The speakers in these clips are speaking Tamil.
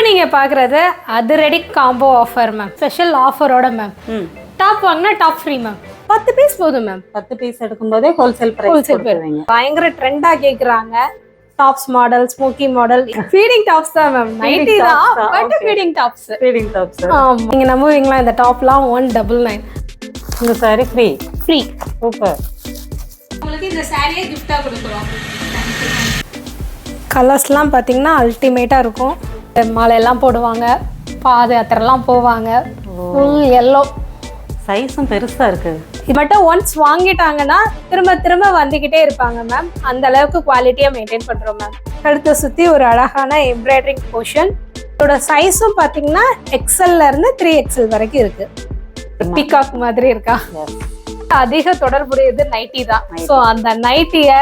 நீங்க பாக்குறது அதிரடி காம்போ ஆஃபர் மேம். ஸ்பெஷல் ஆஃபரோட மேம். டாப் வாங்கினா டாப் ஃப்ரீ மேம். 10 பீஸ் போதும் மேம். 10 பீஸ் எடுக்கும்போதே ஹோல்சேல் பிரைஸ் கொடுத்துருவீங்க. பயங்கர ட்ரெண்டா கேக்குறாங்க. Tops model, smoky model, feeding tops தான் மேம். 90 தான், but feeding tops. Feeding tops. நீங்க நம்புவீங்களா இந்த டாப்லாம் 199. இந்த saree ஃப்ரீ. சூப்பர். உங்களுக்கு இந்த சாரியை gift-ஆ கொடுக்குறோம். கலர்ஸ்லாம் பார்த்தீங்கன்னா அல்டிமேட்டாக இருக்கும். மாலையெல்லாம் போடுவாங்க, பாத யாத்திரைலாம் போவாங்க. Full yellow. சைஸும் பெருசாக இருக்குது. இது மட்டும் ஒன்ஸ் வாங்கிட்டாங்கன்னா திரும்ப திரும்ப வந்துக்கிட்டே இருப்பாங்க மேம். அந்த அளவுக்கு குவாலிட்டியாக மெயின்டைன் பண்ணுறோம் மேம். கழுத்தை சுற்றி ஒரு அழகான எம்ப்ராய்டரிங் போர்ஷன். இதோட சைஸும் பார்த்தீங்கன்னா XL-ல-இருந்து 3XL வரைக்கும் இருக்குது. பீகாக் மாதிரி இருக்கா? அதிக தொடர்புடையது நைட்டி தான். ஸோ அந்த நைட்டியை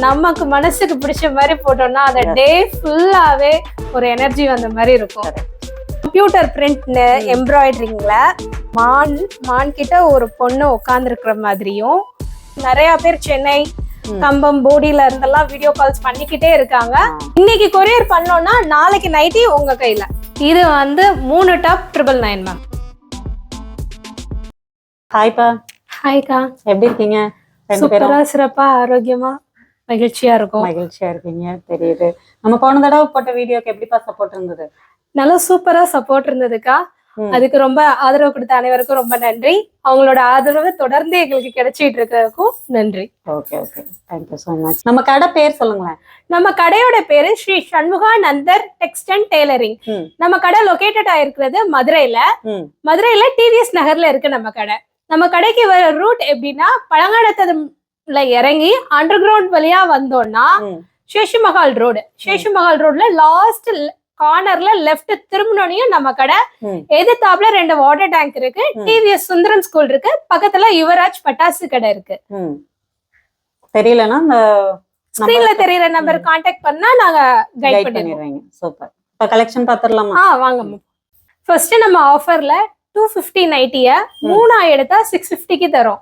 நமக்கு மனசுக்கு பிடிச்ச மாதிரி போட்டோம்னா அந்த டே ஃபுல்லாவே ஒரு எனர்ஜி வந்த மாதிரி இருக்கும். கம்ப்யூட்டர் பிரிண்ட் எம்ப்ராய்டரிங்ல மான் கிட்ட ஒரு பொண்ணு உட்காந்துருக்கிற மாதிரியும், நிறைய பேர் சென்னை, கம்பம், போடியில இருந்தெல்லாம் வீடியோ கால்ஸ் பண்ணிக்கிட்டே இருக்காங்க. இன்னைக்கு கொரியர் பண்ணோம்னா நாளைக்கு நைட்டி உங்க கையில. இது வந்து 3 டாப் 999 மேம். ஹாய்ப்பா. ஹாய்க்கா, எப்படி இருக்கீங்க? சூப்பரா, சிறப்பா, ஆரோக்கியமா, மகிழ்ச்சியா இருக்கும். மகிழ்ச்சியா இருக்கீங்க தெரியுது. நம்ம போன தடவை போட்ட வீடியோக்கு எப்படிப்பா சப்போர்ட் இருந்தது? நல்லா சூப்பரா சப்போர்ட் இருந்ததுக்கா. அதுக்கு ரொம்ப ஆதரவு கொடுத்த அனைவருக்கும் ரொம்ப நன்றி. அவங்களோட ஆதரவு தொடர்ந்து எங்களுக்கு கிடைச்சிட்டு இருக்கிறதுக்கும் நன்றி. Okay okay, thank you so much. நம்ம கடை பேர் சொல்லுங்களேன். நம்ம கடையோட பேரு ஸ்ரீ சண்முகா நந்தர் டெக்ஸ்ட் அண்ட் டெய்லரிங். நம்ம கடை லொகேட்டட் ஆயிருக்கிறது மதுரையில TVS நகர்ல இருக்கு நம்ம கடை. நம்ம கடைக்கு வர ரூட் எப்படின்னா, பழங்கானத்துல இறங்கி அண்டர் கிரவுண்ட் வழியா வந்தோம்னா சேஷுமஹால் ரோடுல லாஸ்ட் கார்னர்ல லெஃப்ட் திரும்பினோனையும் நம்ம கடை. எதிர்த்தாப்புல 2 வாட்டர் டேங்க் இருக்கு. TVS சுந்தரம் ஸ்கூல் இருக்கு. பக்கத்துல யுவராஜ் பட்டாசு கடை இருக்கு. தெரியலன்னா இந்த ஸ்கிரீன்ல தெரியற நம்பர் கான்டாக்ட் பண்ணா நாங்க கைட் பண்ணிடுவோம். சூப்பர். இப்ப கலெக்ஷன் பாத்துறலாமா? வாங்க. ஃபர்ஸ்ட் நம்ம ஆஃபர்ல 250 நைட்டிய 3 எடுத்தா 650க்கு தரோம்.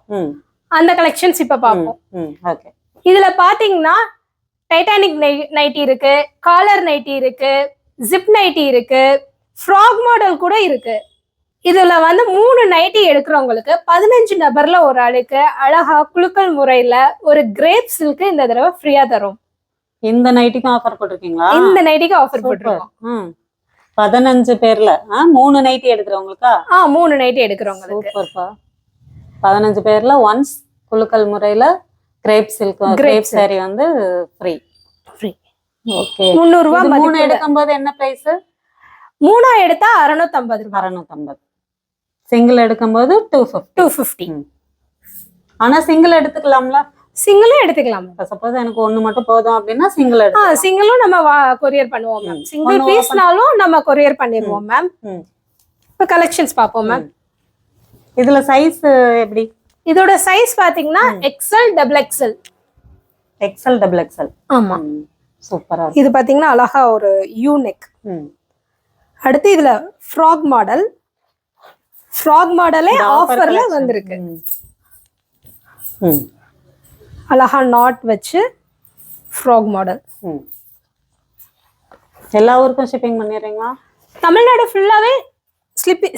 அந்த கலெக்ஷன்ஸ் இப்ப பாப்போம். இதுல பாத்தீங்கன்னா டைட்டானிக் நைட்டி இருக்கு, காலர் நைட்டி இருக்கு, ஜிப் நைட்டி இருக்கு, ஃப்ராக் மாடல் கூட இருக்கு. இதுல வந்து 3 நைட்டி எடுக்கிறவங்களுக்கு 15 நபர்ல ஒரு ஆளுக்கு அழகா குலுக்கல் முறையில ஒரு கிரேப் சில்க் இந்த தடவை ஃப்ரீயா தரும். இந்த நைட்டிக்கும் ஆஃபர் போட்டிருக்கீங்களா? இந்த நைட்டிக்கு ஆஃபர் போட்டிருக்கோம். 15 பேர்ல 3 நைட்டி எடுக்கிறவங்களுக்கா? 3 நைட்டி எடுக்கிறவங்களுக்கு. சூப்பர்ப்பா. 15 பேர்ல ஒன்ஸ் குலுக்கல் முறையில கிரேப் சில்க் சாரி வந்து ஃப்ரீ. ஓகே. 300 ரூபாய். 3 எடுக்கும்போது என்ன பிரைஸ்? 3 எடுத்தா 650 ரூபாய். 650. சிங்கிள் எடுக்கும்போது 250. ஆனா சிங்கிள் எடுத்துக்கலாம்ல? சிங்கிளும் எடுத்துக்கலாம். சப்போஸ் எனக்கு ஒண்ணு மட்டும் போதும் அப்படின்னா சிங்கிள் சிங்கிளும் நம்ம கொரியர் பண்ணுவோம் மேம். சிங்கிள் பீஸ்னாலும் நம்ம கொரியர் பண்ணிடுவோம் மேம். இப்ப கலெக்ஷன்ஸ் பாப்போம் மேம். இதுல சைஸ் எப்படி? இதோட சைஸ் பாத்தீங்கன்னா XL XXL. XL XXL. ஆமா, சூப்பரா. இது பாத்தீங்கன்னா அழகா ஒரு யூ நெக். அடுத்து இதுல ஃப்ராக் மாடலே ஆஃபர்ல வந்திருக்கு. அழகா நாட் வச்சு ஃப்ராக் மாடல். எல்லா ஊருக்கும் ஷிப்பிங் பண்ணிடுறீங்களா? தமிழ்நாடு ஃபுல்லாவே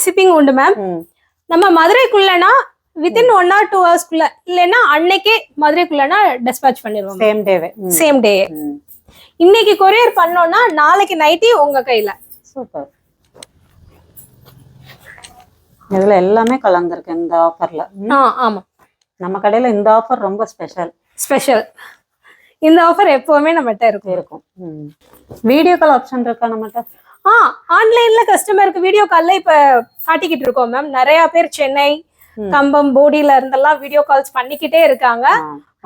ஷிப்பிங் உண்டு மேம். நம்ம மதுரைக்குள்ளனா வித்தின் 1 or 2 ஹவர்ஸ்க்குள்ள, இல்லைன்னா அன்னைக்கே மதுரைக்குள்ளனா டிஸ்பேட்ச் பண்ணிடுவோம். Same day. இன்னைக்கு கொரியர் பண்ணோம்னா நாளைக்கு நைட்டி உங்க கையில. சூப்பர். இதுல எல்லாமே கலந்துருக்கு இந்த ஆஃபர்ல. ஆமா, நம்ம கடையில இந்த ஆஃபர் ரொம்ப ஸ்பெஷல். இந்த ஆஃபர் எப்பவுமே நம்மகிட்ட இருக்கும். வீடியோ கால் ஆப்ஷன் இருக்கா நம்மகிட்ட? ஆன்லைன்ல கஸ்டமருக்கு வீடியோ கால்ல இப்ப காட்டிக்கிட்டு இருக்கோம் மேம். நிறைய பேர் சென்னை, கம்பம், போடியில இருந்தெல்லாம் வீடியோ கால்ஸ் பண்ணிக்கிட்டே இருக்காங்க.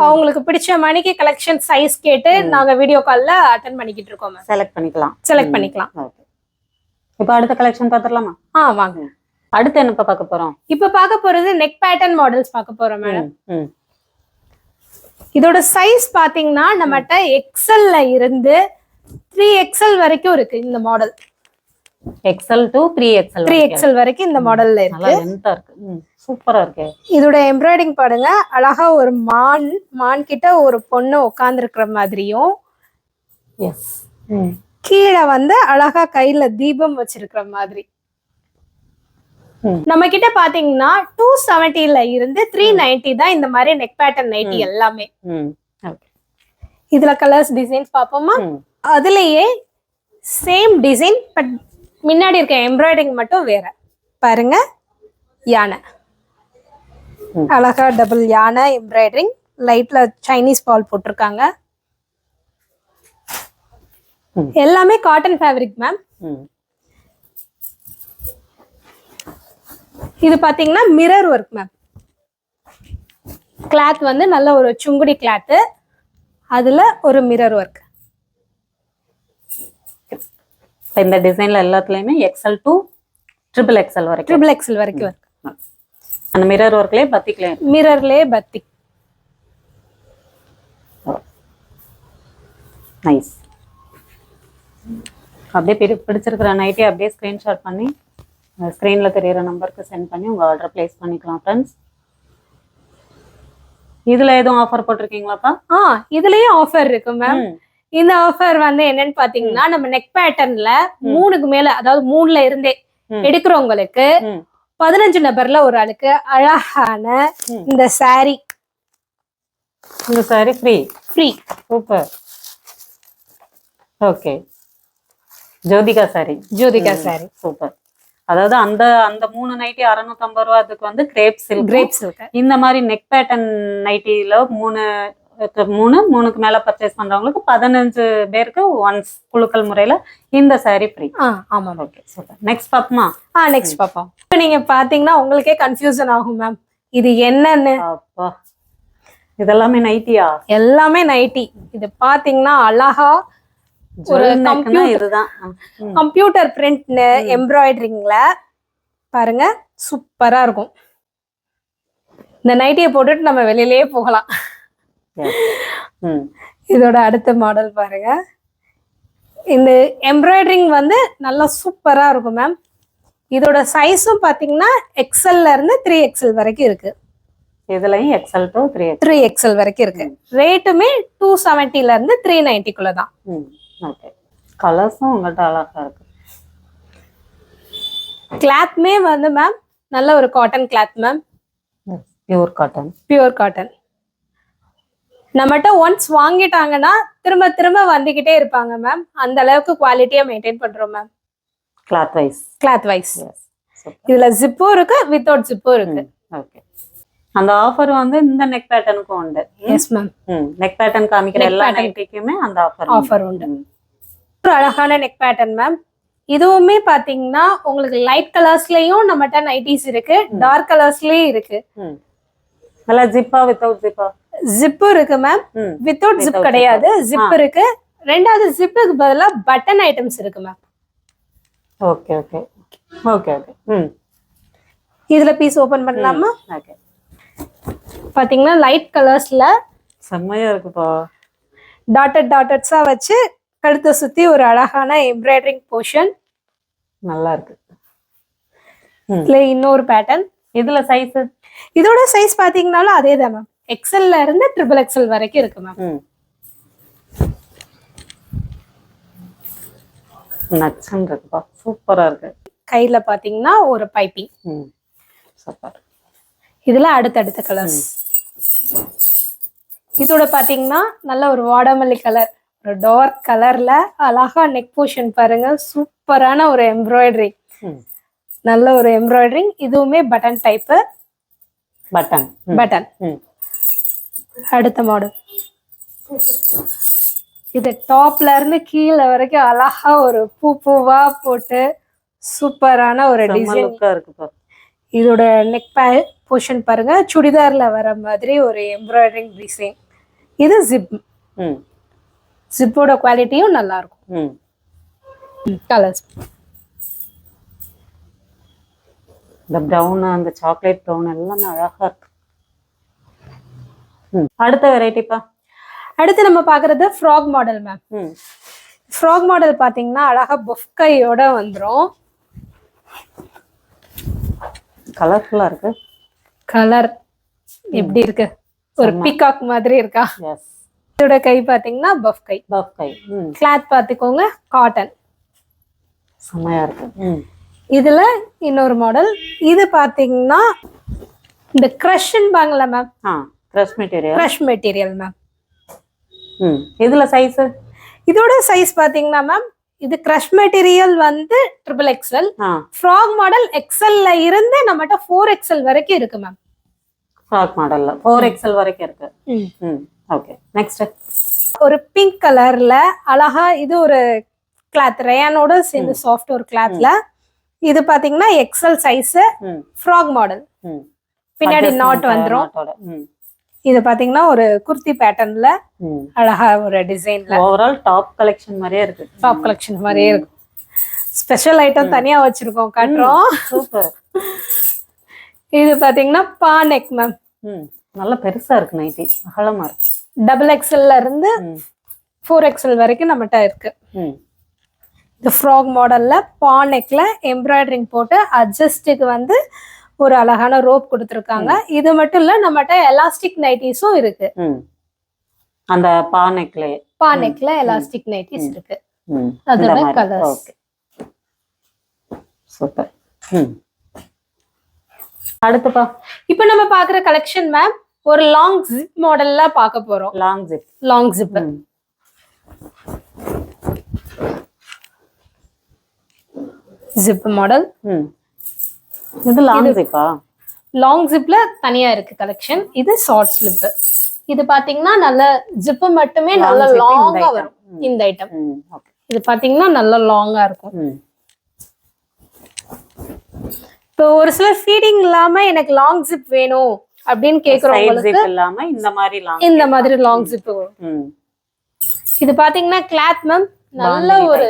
அவங்களுக்கு பிடிச்ச மணிக்கு கலெக்ஷன் சைஸ் கேட்டு நாங்க வீடியோ கால்ல அட்டெண்ட் பண்ணிக்கிட்டு இருக்கோம் மேம். செலக்ட் பண்ணிக்கலாம். இப்ப அடுத்த கலெக்ஷன் பாத்துறலாமா? வாங்க. அடுத்து என்ன பார்க்க போறோம்? இப்ப பார்க்க போறது நெக் பேட்டர்ன் மாடல்ஸ் பார்க்க போறோம் மேடம். இதோட சைஸ் பாத்தீங்கன்னா நம்மகிட்ட XL-ல இருந்து 3XL வரைக்கும் இருக்கு. இந்த மாடல் XL to 3XL வரைக்கும் இந்த மாடல்ல இருக்கு. சூப்பரா இருக்கு. இதோட எம்ப்ராய்டிங் பாருங்க, அழகா ஒரு மான் கிட்ட ஒரு பொண்ணு உட்கார்ந்து இருக்கிற மாதிரியும், கீழே வந்து அழகா கையில தீபம் வச்சிருக்கிற மாதிரி. நம்ம கிட்ட பாத்தீங்கன்னா 270ல இருந்து 390 தான் இந்த மாதிரி நெக் பேட்டர்ன் நைட்டி எல்லாமே. இதுல கலர்ஸ் டிசைன்ஸ் பாப்போமா? அதுலயே சேம் டிசைன் பட் முன்னாடி இருக்க எம்ப்ராய்டரிங் மட்டும் வேற. பாருங்க, யானை அழகா டபுள் யானை எம்ப்ராய்டரிங், லைட்ல சைனீஸ் பால் போட்டிருக்காங்க. எல்லாமே காட்டன் ஃபேப்ரிக் மேம். இது பாத்தீங்கன்னா மிரர் ஒர்க் மேம். கிளாத் வந்து நல்ல ஒரு சுங்குடி கிளாத், அதுல ஒரு மிரர் ஒர்க். இந்த டிசைன்ல எல்லாத்துலயுமே எக்ஸ்எல் டு ட்ரிபிள் எக்ஸ்எல் வரைக்கும் இருக்கு. அந்த மிரர் ஒர்க்லயே பத்திக்ல, மிரர்லயே பத்திக். நைஸ். அப்படியே பிடிச்சிருக்கிற நைட்டி அப்படியே ஸ்கிரீன்ஷாட் பண்ணி ஸ்கிரீன்ல தெரியற நம்பருக்கு சென்ட் பண்ணி உங்க ஆர்டர் பிளேஸ் பண்ணிக்கலாம் ஃப்ரெண்ட்ஸ். இதுல எதுவும் ஆஃபர் போட்டிருக்கீங்களாப்பா? இதுலயும் ஆஃபர் இருக்கு மேம். இந்த ஆஃபர் வந்து என்னன்னு பாத்தீங்கன்னா, நம்ம நெக் பேட்டர்ன்ல 3க்கு மேல, அதாவது 3ல இருந்தே எடுக்கிறவங்களுக்கு 15 நபர்ல ஒரு ஆளுக்கு அழகான இந்த சாரி. இந்த sorry free. Super. Okay, Jyothika sorry. Super. அதாவது அந்த அந்த 3 நைட்டி 650 ரூபா. அதுக்கு வந்து கிரேப் சில்க். இந்த மாதிரி நெக் பேட்டர்ன் நைட்டில 3க்கு மேல பர்ச்சேஸ் பண்றவங்களுக்கு 15 பேருக்கு ஒன்ஸ் குழுக்கள் முறையில இந்த சாரி ஃப்ரீ. ஆமா. Okay, super. நெக்ஸ்ட் பாப்போமா? நெக்ஸ்ட் பாப்போம். இப்போ நீங்க பாத்தீங்கன்னா உங்களுக்கே கன்ஃபியூஷன் ஆகும் மேம், இது என்னன்னு. அப்பா, இதெல்லாமே நைட்டியா? எல்லாமே நைட்டி. இது பாத்தீங்கன்னா அழகா ஒரு கம்ப்யூட்டர் பிரிண்ட் எம்ப்ராய்டரிங்ல பாருங்க, சூப்பரா இருக்கும். இந்த நைட்டியை போட்டுட்டு நம்ம வெளியிலேயே போகலாம். இதோட அடுத்த மாடல் பாருங்க. இந்த எம்ப்ராய்டரிங் வந்து நல்லா சூப்பரா இருக்கும் மேம். இதோட சைஸும் பாத்தீங்கன்னா எக்ஸ்எல்ல இருந்து 3XL வரைக்கும் இருக்கு. இதுலயும் எக்ஸ்எல் டு 3XL வரைக்கும் இருக்கு. ரேட்டுமே 270ல இருந்து 390 தான். ஓகே, கலர்ஸும் உங்கள்ட்ட அழகா இருக்கு. கிளாத்மே வந்து மேம் நல்ல ஒரு cotton cloth ma'am. Pure cotton. நம்மகிட்ட ஒன்ஸ் வாங்கிட்டாங்கன்னா திரும்ப திரும்ப வந்துகிட்டே இருப்பாங்க மேம். அந்த அளவுக்கு குவாலிட்டியா மெயின்டைன் பண்றோம் மேம். Cloth wise. இதுல ஜிப்பும் இருக்கு, வித்தவுட் ஜிப்பும் இருக்கு. ஓகே, அந்த ஆஃபர் வந்து இந்த நெக் பேட்டர்னுக்கும் உண்டு. Yes ma'am. நெக் பேட்டர்ன் காமிக்கிற எல்லா நைட்டிக்குமே அந்த ஆஃபர் உண்டு. ஒரு அழகான நெக் பேட்டர்ன் மேம். இதுவுமே பாத்தீங்கன்னா உங்களுக்கு லைட் கலர்ஸ்லயும் நம்மகிட்ட நைட்டிஸ் இருக்கு, டார்க் கலர்ஸ்லயும் இருக்கு. நல்லா ஜிப்பா வித்தவுட் ஜிப்பா? ஜிப் இருக்கு மேம். வித்தவுட் ஜிப் கிடையாது, ஜிப் இருக்கு. ரெண்டாவது ஜிப்புக்கு பதிலா பட்டன் ஐட்டம்ஸ் இருக்கு மேம். ஓகே. இதுல பீஸ் ஓபன் பண்ணலாமா? ஓகே, பாத்தீங்கன்னா லைட் கலர்ஸ்ல செம்மையா இருக்குப்பா. டாட்டட்ஸா வச்சு கழுத்தை சுத்தி ஒரு அழகான எம்ப்ராய்டரிங் போர்ஷன். நல்லா இருக்கு. இதுல இன்னொரு பேட்டர்ன். இதுல சைஸ், இதோட சைஸ் பாத்தீங்கன்னாலும் அதே தான் மேம். எக்ஸ்எல்ல இருந்து XXL வரைக்கும் இருக்கு மேம். நச்சன் இருக்குப்பா, சூப்பரா இருக்கு. கையில பாத்தீங்கன்னா ஒரு பைப்பிங். சூப்பர். இதுல அடுத்தடுத்த கலர்ஸ். இதோட பாத்தீங்கன்னா நல்ல ஒரு வாடாமல்லி கலர், ஒரு டார்க் கலர்ல அழகா நெக் போர்ஷன் பாருங்க. சூப்பரான ஒரு எம்ப்ராய்டரி, நல்ல ஒரு எம்ப்ராய்டரிங். இதுவுமே பட்டன் டைப். பட்டன். அடுத்த மாடல். இது டாப்ல இருந்து கீழே வரைக்கும் அழகா ஒரு பூவா போட்டு சூப்பரான ஒரு டிசைன் இருக்குப்பா. இதோட நெக் போர்ஷன் பாருங்க, சுடிதார்ல வர மாதிரி ஒரு எம்ப்ராய்டரிங் டிசைன். இது ஜிப். ஜிப்போட குவாலிட்டியும் நல்லா இருக்கும். கலர்ஸ் இந்த பிரவுன், அந்த சாக்லேட் பிரவுன் எல்லாமே அழகா இருக்கு. அடுத்த வெரைட்டிப்பா. அடுத்து நம்ம பாக்குறது frock model ma'am. Frock model பாத்தீங்கன்னா அழகா பஃப் கையோட வந்துரும். கலர்ஃபுல்லா இருக்கு. கலர் எப்படி இருக்கு? ஒரு பீகாக் மாதிரி இருக்கா? எஸ், இதோட கை பாத்தீங்கன்னா பஃப் கை. பஃப் கை. கிளாத் பாத்துக்கோங்க, காட்டன். செமையா இருக்கு. இதுல இன்னொரு மாடல். இது பாத்தீங்கன்னா இந்த கிரஷ்ன்னு பாங்கல மேம். Crush material. Crush material ma'am. இதுல சைஸ்? இதோட சைஸ் பாத்தீங்கன்னா மேம், இது கிரஷ் மெட்டீரியல் வந்து XXL. ஃப்ராக் மாடல் XLல இருந்து நம்மகிட்ட 4XL வரைக்கும் இருக்கு மேம். ஃப்ராக் மாடல்ல 4XL வரைக்கும் இருக்கு. ஓகே, நெக்ஸ்ட் ஒரு பிங்க் கலர்ல அழகா இது ஒரு கிளாத் ரயானோட சேர்ந்து சாஃப்ட் ஒரு கிளாத்ல. இது பாத்தீங்கன்னா XL சைஸ் ஃப்ராக் மாடல். பின்னாடி நாட் வந்துரும். இது பாத்தீங்கன்னா ஒரு குர்த்தி பேட்டர்ன்ல அழகா ஒரு டிசைன்ல. ஓவரால் டாப் கலெக்ஷன் மாதிரியே இருக்கு. டாப் கலெக்ஷன் மாதிரியே இருக்கு. ஸ்பெஷல் ஐட்டம் தனியா வச்சிருக்கோம், காட்டுறோம். சூப்பர். இது பாத்தீங்கன்னா பா நெக் மேம். நல்ல பெருசா இருக்கு நைட்டி, அகலமா இருக்கு. XXLல இருந்து 4XL வரைக்கும் நம்மகிட்ட இருக்கு. இந்த ஃப்ராக் மாடல்ல பா நெக்ல எம்ப்ராய்டரிங் போட்டு அட்ஜஸ்டுக்கு வந்து ஒரு அழகான ரோப் கொடுத்துருக்காங்க. இது மட்டும் இல்ல, நம்மகிட்ட எலாஸ்டிக் நைட்டிஸும் இருக்கு. அந்த பா நெக்ல எலாஸ்டிக் நைட்டிஸ் இருக்கு. அதோட கலர்ஸ். சூப்பர். அடுத்துப்பா இப்போ நம்ம பாக்குற கலெக்ஷன் மேம் ஒரு லாங் ஜிப் மாடல்ல பார்க்க போறோம். Long zip. Zip model. இது லாங் ஜிப்பா? லாங் ஜிப்ல தனியா இருக்கு கலெக்ஷன். இது ஷார்ட் ஸ்லிப். இது பாத்தீங்கன்னா நல்ல ஜிப் மட்டுமே நல்ல லாங்கா வரும் இந்த ஐட்டம். இது பாத்தீங்கன்னா நல்ல லாங்கா இருக்கும். இப்போ ஒரு சிலர் ஃபீடிங் இல்லாம எனக்கு லாங் ஜிப் வேணும் அப்படின்னு கேக்குறவங்களுக்கு இந்த மாதிரி லாங் ஜிப் வரும். இது பாத்தீங்கன்னா கிளாத் மேம் நல்ல ஒரு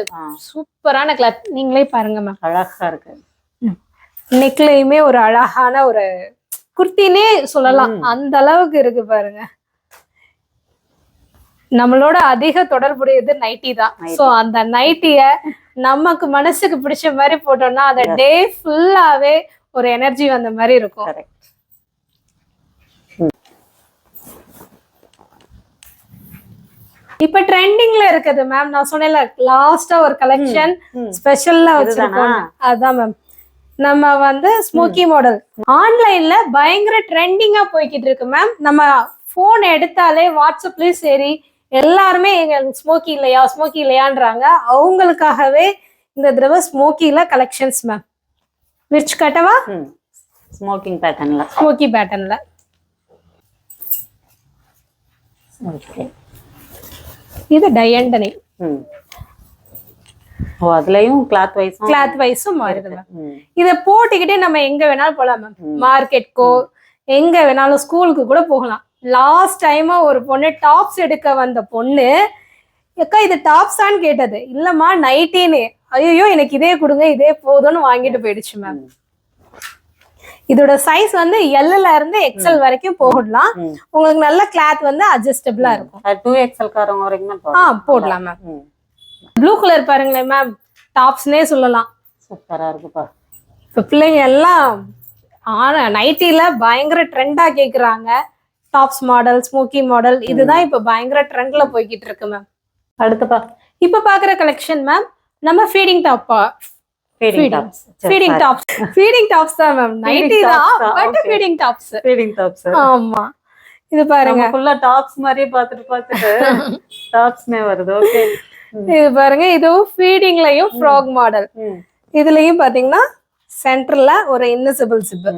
சூப்பரான கிளாத். நீங்களே பாருங்க மேம், அழகா இருக்கு. நெக்லயுமே ஒரு அழகான ஒரு குர்த்தினே சொல்லலாம், அந்த அளவுக்கு இருக்கு பாருங்க. நம்மளோட அதிக தொடர்புடையது நைட்டி தான். சோ அந்த நைட்டிய நமக்கு மனசுக்கு பிடிச்ச மாதிரி போட்டோம்னா அந்த டே ஃபுல்லாவே ஒரு எனர்ஜி வந்த மாதிரி இருக்கும். இப்ப ட்ரெண்டிங்ல இருக்குது மேம். நான் சொன்னேன்ல லாஸ்டா ஒரு கலெக்ஷன் ஸ்பெஷல்லா வச்சிருக்கோம். அதான் மேம், நம்ம வந்து ஸ்மோக்கி மாடல் ஆன்லைன்ல பயங்கர ட்ரெண்டிங்கா போய்கிட்டு இருக்கு மேம். நம்ம போன் எடுத்தாலே வாட்ஸ்அப்லயும் சரி எல்லாருமே எங்க ஸ்மோக்கி இல்லையான்றாங்க. அவங்களுக்காகவே இந்த தடவை ஸ்மோக்கில கலெக்ஷன்ஸ் மேம். விரிச்சு கட்டவா? ஸ்மோக்கி பேட்டர்ன்ல. இது டயண்டனி. அதுலயும் கிளாத் வைஸும் மாறுது மேம். இத போட்டுக்கிட்டே நம்ம எங்க வேணாலும் போலாம் மேம். மார்க்கெட்கோ எங்க வேணாலும், ஸ்கூலுக்கு கூட போகலாம். லாஸ்ட் டைமா ஒரு பொண்ணு டாப்ஸ் எடுக்க வந்த பொண்ணு, அக்கா இது டாப்ஸான்னு கேட்டது. இல்லம்மா நைட்டின்னு. ஐயோ எனக்கு இதே கொடுங்க, இதே போதும்னு வாங்கிட்டு போயிடுச்சு மேம். இதோட சைஸ் வந்து எல்ல இருந்து XL வரைக்கும் போடலாம். உங்களுக்கு நல்ல கிளாத் வந்து அட்ஜஸ்டபிளா இருக்கும். 2XL காரங்க வரைக்கும் போடலாம் மேம். ப்ளூ கலர் பாருங்களேன் மேம், டாப்ஸ்னே சொல்லலாம். சூப்பரா இருக்குப்பா. இப்ப பிள்ளைங்க எல்லாம் நைட்டில பயங்கர ட்ரெண்டா கேக்குறாங்க. டாப்ஸ் மாடல், ஸ்மோக்கி மாடல், இதுதான் இப்ப பயங்கர ட்ரெண்ட்ல போய்கிட்டு இருக்கு மேம். அடுத்துப்பா இப்ப பாக்குற கலெக்ஷன் மேம் நம்ம ஃபீடிங் டாப்ஸ் தான் மேம். நைட்டி தான், பட் ஃபீடிங் டாப்ஸ். ஆமா, இது பாருங்க ஃபுல்லா டாப்ஸ் மாதிரியே பார்த்துட்டு டாப்ஸ்மே வருது. ஓகே, இது பாருங்க, இதுவும் ஃபீடிங்லயும் ஃப்ராக் மாடல். இதுலயும் பாத்தீங்கன்னா சென்டர்ல ஒரு இன்விசிபிள் ஜிப்.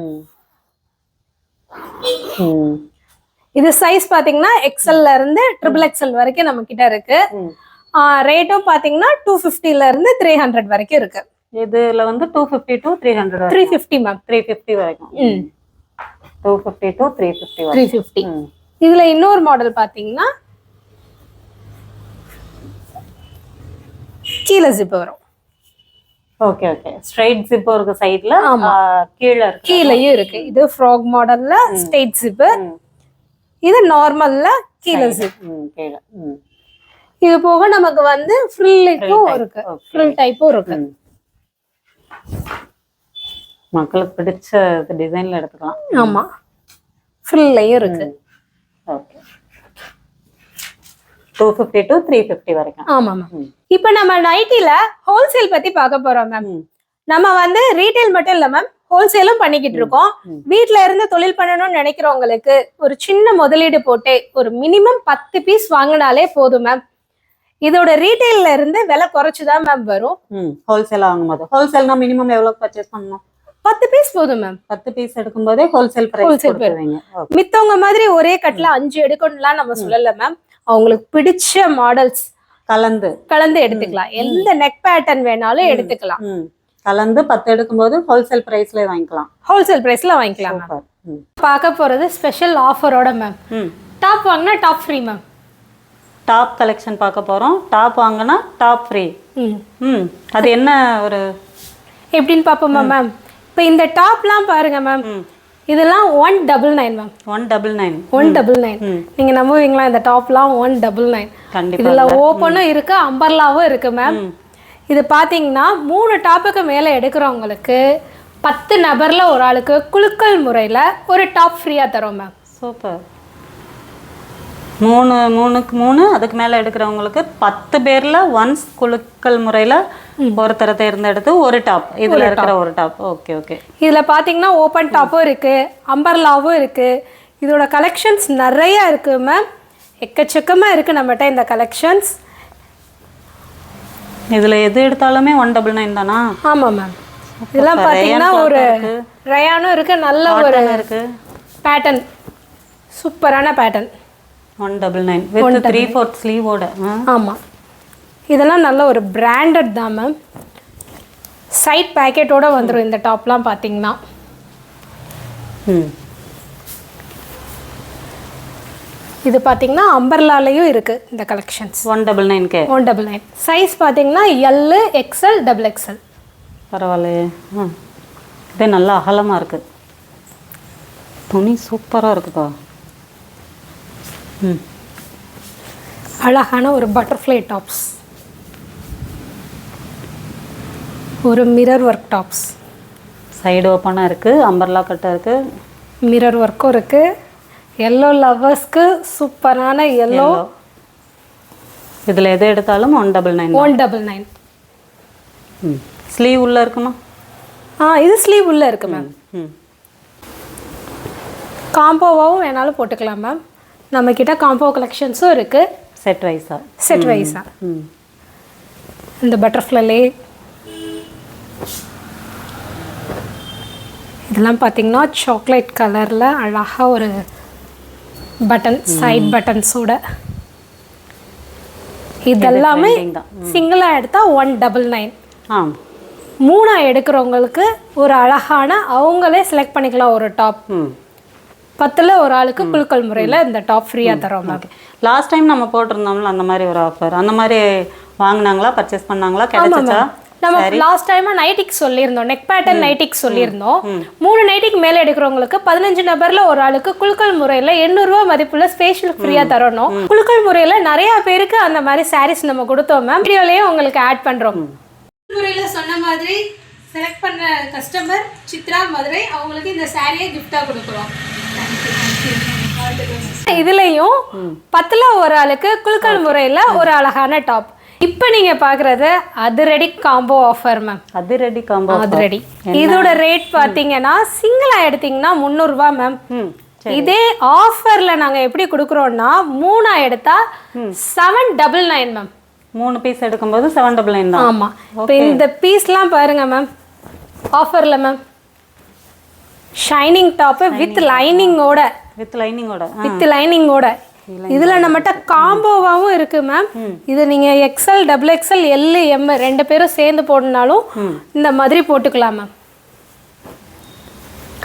இது சைஸ் பாத்தீங்கன்னா XLல இருந்து XXL வரைக்கும் நம்ம கிட்ட இருக்கு. ரேட்டும் பாத்தீங்கன்னா 250ல இருந்து 300 வரைக்கும் இருக்கு. இதுல வந்து 250 to 300 350 மேம். 350 வரைக்கும். 250 to 350. இதுல இன்னொரு மாடல் பாத்தீங்கன்னா கீழே ஜிப் வரும். ஓகே ஓகே, ஸ்ட்ரைட் ஜிப் இருக்கு சைடுல, கீழயும் இருக்கு. இது ஃப்ராக் மாடல்ல ஸ்ட்ரைட் ஜிப். இது நார்மல்ல கீழே ஜிப். இது போக நமக்கு வந்து ஃப்ரில்லும் இருக்கு, ஃப்ரில் டைப்பும் இருக்கு. மக்களுக்கு பிடிச்ச டிசைன்ல எடுத்துக்கலாம். ஆமா, ஃப்ரில்லையும் இருக்கு. ஓகே, 250 to 350 வரைக்கும். ஆமா மேம். இப்போ நம்ம நைட்டில ஹோல்சேல் பத்தி பார்க்க போறோம் மேம். நம்ம வந்து ரீட்டைல் மட்டும் இல்ல மேம், ஹோல்சேலும் பண்ணிக்கிட்டு இருக்கோம். வீட்ல இருந்து தொழில் பண்ணணும்னு நினைக்கிறவங்களுக்கு ஒரு சின்ன முதலீடு போட்டு ஒரு மினிமம் 10 பீஸ் வாங்கினாலே போதும் மேம். இதோட ரீட்டைல்ல இருந்து விலை குறைச்சுதான் மேம் வரும். ஹோல்சேல் வாங்கும்போது ஹோல்சேல்னா மினிமம் எவ்வளவு பர்ச்சேஸ் பண்ணணும்? 10 பீஸ் போதும் மேம். 10 பீஸ் எடுக்கும்போதே ஹோல்சேல் பிரைஸ் கொடுத்துருவீங்க. மித்தவங்க மாதிரி ஒரே கட்ல 5 எடுக்கணும்லாம் நம்ம சொல்லல மேம். அவங்களுக்கு பிடிச்ச மாடல்ஸ் கலந்து எடுத்துக்கலாம். எந்த நெக் பேட்டர்ன் வேணாலும் எடுத்துக்கலாம். கலந்து 10 எடுக்கும்போது ஹோல்சேல் பிரைஸ்ல வாங்கிக்கலாம். ஹோல்சேல் பிரைஸ்ல வாங்கிக்கலாம் மேம். பார்க்க போறது ஸ்பெஷல் ஆஃபரோட மேம். டாப் வாங்கினா top free ma'am. Top collection பார்க்க போறோம். டாப் வாங்கினா டாப் ஃப்ரீ. அது என்ன ஒரு எப்படின்னு பாப்போமா மேம்? இப்போ இந்த டாப்லாம் பாருங்க மேம். இதெல்லாம் 199 மேம். 199 நீங்க நம்புவீங்களா? இந்த டாப்லாம் 199. இதுல ஓப்பனும் இருக்கு, அம்பர்லாவும் இருக்கு மேம். இது பாத்தீங்கன்னா 3 டாப்புக்கு மேல எடுக்கிறவங்களுக்கு 10 நபர்ல ஒரு ஆளுக்கு குலுக்கல் முறையில ஒரு டாப் ஃப்ரீயா தரோம் மேம். சூப்பர். 3 அதுக்கு மேல எடுக்கிறவங்களுக்கு 10 பேர்ல ஒன்ஸ் குலுக்கல் முறையில ஒருத்தரை தேர்ந்தெடுத்து ஒரு டாப், இதுல இருக்கிற ஒரு டாப். Okay okay. இதுல பாத்தீங்கன்னா ஓப்பன் டாப்பும் இருக்கு, அம்பர்லாவும் இருக்கு. இதோட கலெக்ஷன்ஸ் நிறைய இருக்கு மேம். எக்கச்சக்கமா இருக்கு நம்மகிட்ட இந்த கலெக்ஷன்ஸ். இதுல எது எடுத்தாலுமே 199 தானா? ஆமா மேம். இதெல்லாம் பாத்தீங்கன்னா ஒரு ரயானும் இருக்கு, நல்ல ஒரு இருக்கு பேட்டர்ன், சூப்பரான பேட்டர்ன். 199 with 3/4 ஸ்லீவ் ஓட. ஆமா, இதெல்லாம் நல்ல ஒரு பிராண்டட் தான் மேம். சைட் பேக்கெட்டோட வந்துரும் இந்த டாப்லாம் பாத்தீங்கன்னா. இது பாத்தீங்கன்னா அம்பர்லாலையும் இருக்கு இந்த கலெக்ஷன்ஸ். 199 199. சைஸ் பாத்தீங்கன்னா L, XL, XXL. பரவாயில்லையே. இது நல்லா அகலமா இருக்கு. துணி சூப்பரா இருக்குப்பா. அழகான ஒரு பட்டர்ஃப்ளை டாப்ஸ், ஒரு மிரர் ஒர்க் டாப்ஸ். சைடு ஓப்பனா இருக்கு, அம்பர்லா கட்டா இருக்கு, மிரர் ஒர்க்கும் இருக்கு. எல்லோ லவர்ஸ்க்கு சூப்பரான எல்லோ. இதுல எது எடுத்தாலும் 199. 199. ஸ்லீவ் உள்ள இருக்குமா? இது ஸ்லீவ் உள்ள இருக்கு மேம். காம்போவாவும் வேணாலும் போட்டுக்கலாம் மேம். நம்ம கிட்ட காம்போ கலெக்ஷன்ஸும் இருக்கு. செட் வைஸா? செட் வைஸா. இந்த பட்டர்ஃப்ளைலே இதெல்லாம் பார்த்தீங்கன்னா சாக்லேட் கலர்ல அழகா ஒரு பட்டன், சைட் பட்டன்ஸோட. இதெல்லாமே சிங்கிளா எடுத்தா 199. 3 எடுக்கிறவங்களுக்கு ஒரு அழகான அவங்களே செலக்ட் பண்ணிக்கலாம் ஒரு டாப். 10ல ஒரு ஆளுக்கு குலுக்கல் முறையில இந்த டாப் ஃப்ரீயா தரோம் மேம். லாஸ்ட் டைம் நம்ம போட்டிருந்தோம்ல அந்த மாதிரி ஒரு ஆஃபர், அந்த மாதிரி வாங்குனாங்களா, பர்ச்சேஸ் பண்ணாங்களா, கிடைச்சா? நம்ம லாஸ்ட் டைம் நைட்டிக்கு சொல்லியிருந்தோம், நெக் பேட்டர்ன் நைட்டிக்கு சொல்லியிருந்தோம். 3 நைட்டிக்கு மேல எடுக்கிறவங்களுக்கு 15 நபர்ல ஒரு ஆளுக்கு குலுக்கல் முறையில 800 ரூபாய் மதிப்புள்ள ஸ்பெஷல் ஃப்ரீயா தரணும். குலுக்கல் முறையில நிறைய பேருக்கு அந்த மாதிரி சாரீஸ் நம்ம கொடுத்தோம் மேம். வீடியோலயே உங்களுக்கு ஆட் பண்றோம். முறையில சொன்ன மாதிரி செலக்ட் பண்ண கஸ்டமர் சித்ரா மதுரை, அவங்களுக்கு இந்த சாரியை கிஃப்டா கொடுக்குறோம். இதுலயும் 10ல ஒரு ஆளுக்கு குலுக்கல் முறையில ஒரு அழகான டாப். இப்போ நீங்க பாக்குறது அதிரடி காம்போ ஆஃபர் மேம். அதிரடி காம்போ அதிரடி. இதோட ரேட் பாத்தீங்கன்னா சிங்கிளா எடுத்தீங்கன்னா 300 ரூபாய் மேம். இதே ஆஃபர்ல நாங்க எப்படி கொடுக்குறோம்னா 3 எடுத்தா 799 மேம். 3 பீஸ் எடுக்கும்போது 799 தான். ஆமா. இப்போ இந்த பீஸ்லாம் பாருங்க மேம், ஆஃபர்ல மேம். ஷைனிங் டாப் வித் லைனிங்கோட. வித் லைனிங்கோட. இதுல நம்மகிட்ட காம்போவாவும் இருக்கு மேம். இது நீங்க XL, XXL, L, M 2 பேரும் சேர்ந்து போடனாலும் இந்த மாதிரி போட்டுக்கலாம் மேம்.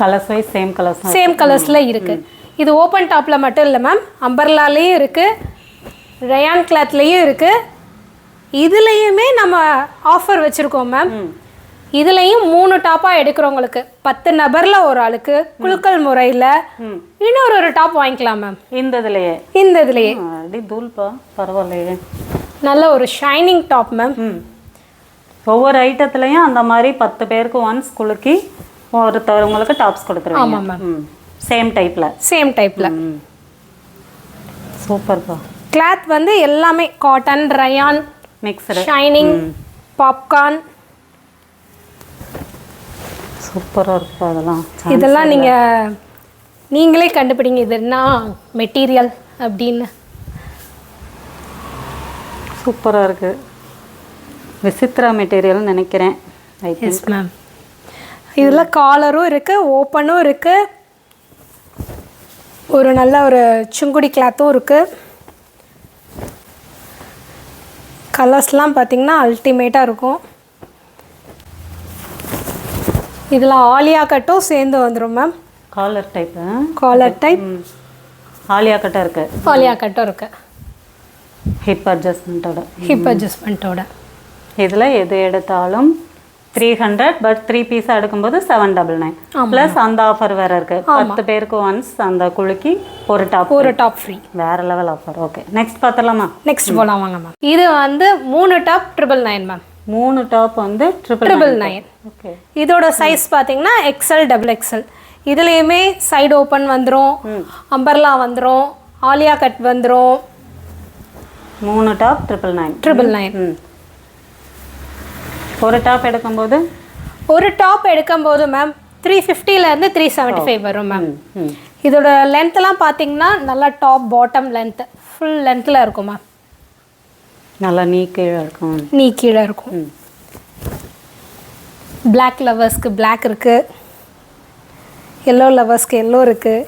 கலர்ஸ் வைஸ் சேம் கலர்ஸ்ல இருக்கு. இது ஓபன் டாப்ல மட்டும் இல்ல மேம், அம்பர்லாலயும் இருக்கு, ரயான் கிளாத்லயும் இருக்கு. இதுலயுமே நம்ம ஆஃபர் வச்சிருக்கோம் மேம். இதுலயும் 3 டாப்பா எடுக்கிறவங்களுக்கு 10 நபர்ல ஒரு ஆளுக்கு குலுக்கல் முறையில இன்னொரு டாப் வாங்கிக்கலாம் மேம். இந்த இதுலயே அடி தூள்பா, பரவாயில்லையே. நல்ல ஒரு ஷைனிங் டாப் மேம். ஒவ்வொரு ஐட்டத்துலயும் அந்த மாதிரி 10 பேருக்கு ஒன்ஸ் குலுக்கி ஒருத்தவங்களுக்கு டாப்ஸ் கொடுத்துருவாங்க. ஆமா மேம். சேம் டைப்ல. சூப்பர்ப்பா. கிளாத் வந்து எல்லாமே cotton, rayon, mixed, shining, popcorn. சூப்பராக இருக்கும் அதெல்லாம். இதெல்லாம் நீங்களே கண்டுபிடிங்க இது என்ன மெட்டீரியல் அப்படின்னு. சூப்பராக இருக்குது. விசித்ரா மெட்டீரியல்னு நினைக்கிறேன். Yes ma'am. இதில் காலரும் இருக்குது, ஓப்பனும் இருக்குது, ஒரு நல்ல ஒரு சுங்குடி கிளாத்தும் இருக்குது. கலர்ஸ்லாம் பார்த்திங்கன்னா அல்டிமேட்டாக இருக்கும். இதில் ஆலியா கட்டும் சேர்ந்து வந்துடும் ma'am. Collar type. Collar type. Alia கட்டாக இருக்குது. ஆலியா கட்டும் இருக்குது. ஹிப் அட்ஜஸ்ட்மெண்ட்டோட. ஹிப் அட்ஜஸ்ட்மெண்ட்டோட. இதில் எது எடுத்தாலும் 300, பட் 3 பீஸ் எடுக்கும்போது 799. ப்ளஸ் அந்த ஆஃபர் வேறு இருக்குது. 10 பேருக்கு ஒன்ஸ் அந்த குழுக்கி ஒரு டாப் ஃப்ரீ. வேற லெவல் ஆஃபர். ஓகே, நெக்ஸ்ட் பார்த்துலாமா? நெக்ஸ்ட் போகலாம் வாங்க மேம். இது வந்து 3 டாப் 999 மேம். 3 டாப் வந்து 999. ஓகே. இதோட சைஸ் பார்த்தீங்கன்னா எக்ஸ்எல், டபுள் எக்ஸ்எல். இதுலேயுமே சைடு ஓப்பன் வந்துடும், அம்பர்லா வந்துடும், ஆலியா கட் வந்துடும். 3 டாப் 999. ஒரு டாப் எடுக்கும்போது மேம் 350லேருந்து 375 வரும் மேம். இதோட லென்த்லாம் பார்த்தீங்கன்னா நல்லா டாப் பாட்டம் லென்த் ஃபுல் லென்த்தில் இருக்கும் மேம். நல்லா நீ கீழே இருக்கும். பிளாக் லவர்ஸ்க்கு பிளாக் இருக்குது, எல்லோ லவர்ஸ்க்கு எல்லோ இருக்குது,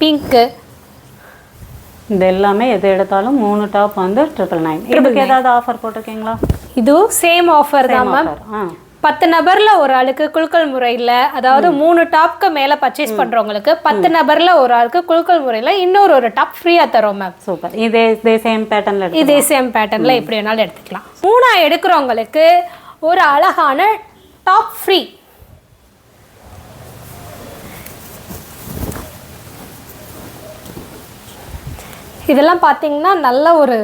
பிங்க்கு. இது எல்லாமே எது எடுத்தாலும் 3 டாப் வந்து 999. இதுக்கு ஏதாவது ஆஃபர் போட்டிருக்கீங்களா? இதுவும் சேம் ஆஃபர் தான் மேம். 10 நபரில் ஒரு ஆளுக்கு குலுக்கல் முறையில், அதாவது 3 டாப்க்கு மேலே பர்ச்சேஸ் பண்ணுறவங்களுக்கு 10 நபரில் ஒரு ஆளுக்கு குலுக்கல் முறையில் இன்னொரு டாப் ஃப்ரீயாக தரோம் மேம். சூப்பர். இதே சேம் பேட்டர்னில் எப்படி வேணாலும் எடுத்துக்கலாம். 3 எடுக்கிறவங்களுக்கு ஒரு அழகான டாப் ஃப்ரீ. இதெல்லாம் பார்த்தீங்கன்னா நல்ல ஒரு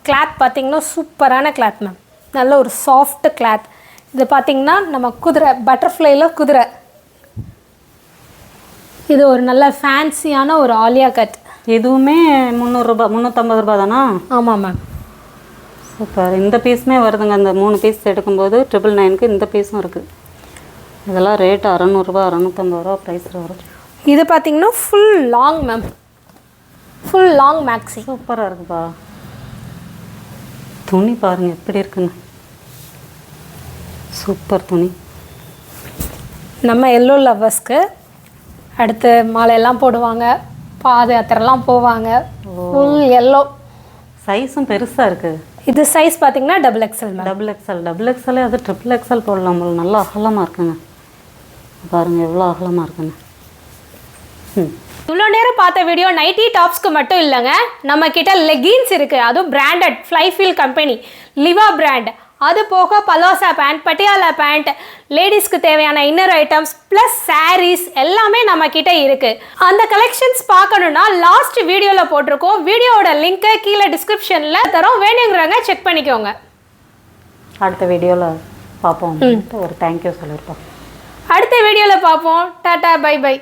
கிளாத், பார்த்தீங்கன்னா சூப்பரான கிளாத் மேம். நல்ல ஒரு சாஃப்ட் கிளாத். இது பார்த்தீங்கன்னா நம்ம குதிரை, பட்டர்ஃப்ளைல குதிரை. இது ஒரு நல்ல ஃபேன்சியான ஒரு ஆலியா கட். இதுவுமே 300 ரூபாய், 350 ரூபாய் தானா? ஆமாம் மேம். சூப்பர். இந்த பீஸுமே வருதுங்க. அந்த 3 பீஸ் எடுக்கும்போது 999க்கு இந்த பீஸும் இருக்குது. இதெல்லாம் ரேட்டு 600 ரூபாய், 650 ரூபா ப்ரைஸ் வரும். இது பார்த்தீங்கன்னா full long ma'am, full long maxi. சூப்பராக இருக்குப்பா. துணி பாருங்கள் எப்படி இருக்குன்னு. சூப்பர் துணி. நம்ம எல்லோ லவ்வர்ஸ்க்கு அடுத்து மாலையெல்லாம் போடுவாங்க, பாத யாத்திரைலாம் போவாங்க. Full yellow. சைஸும் பெருசாக இருக்குது. இது சைஸ் பார்த்தீங்கன்னா double XL ma'am. Double XL அது ட்ரிபிள் எக்ஸ்எல் போடலாம். உங்களுக்கு நல்லா அகலமாக இருக்குங்க. பாருங்கள் எவ்வளோ அகலமாக இருக்குங்க. இவ்வளோ நேரம் பார்த்த வீடியோ நைட்டி டாப்ஸ்க்கு மட்டும் இல்லைங்க, நம்ம கிட்ட லெகின்ஸ் இருக்குது. அதுவும் பிராண்டட் ஃப்ளைஃபீல் கம்பெனி, லிவா பிராண்ட். அது போக பலோசா பேண்ட், பட்டியாலா பேண்ட், லேடிஸ்க்கு தேவையான இன்னர் ஐட்டம்ஸ் ப்ளஸ் சாரீஸ் எல்லாமே நம்ம கிட்ட இருக்குது. அந்த கலெக்ஷன்ஸ் பார்க்கணுன்னா லாஸ்ட் வீடியோவில் போட்டிருக்கோம். வீடியோவோட லிங்க்கை கீழே டிஸ்கிரிப்ஷனில் தரோம், வேணுங்கிறவங்க செக் பண்ணிக்கோங்க. அடுத்த வீடியோவில் பார்ப்போம். ஒரு தேங்க்யூ சொல்லியிருப்போம். அடுத்த வீடியோவில் பார்ப்போம். டாடா, பை பை.